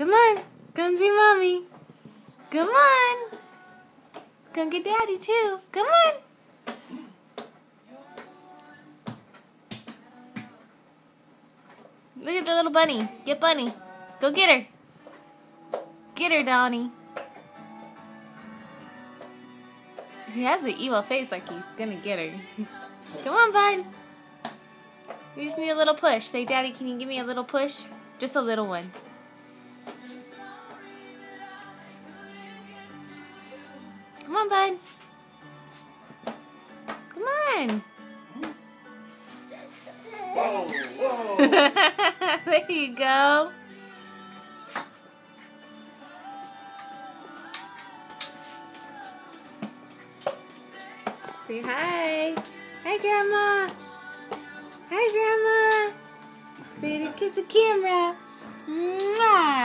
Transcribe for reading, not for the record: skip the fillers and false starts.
Come on. Come see Mommy. Come on. Come get Daddy, too. Come on. Look at the little bunny. Get Bunny. Go get her. Get her, Donnie. He has an evil face like he's gonna get her. Come on, bud. We just need a little push. Say, Daddy, can you give me a little push? Just a little one. Come on, bud. Come on. Whoa, whoa. There you go. Say hi. Hi, Grandma. Hi, Grandma. Say to kiss the camera. Mwah.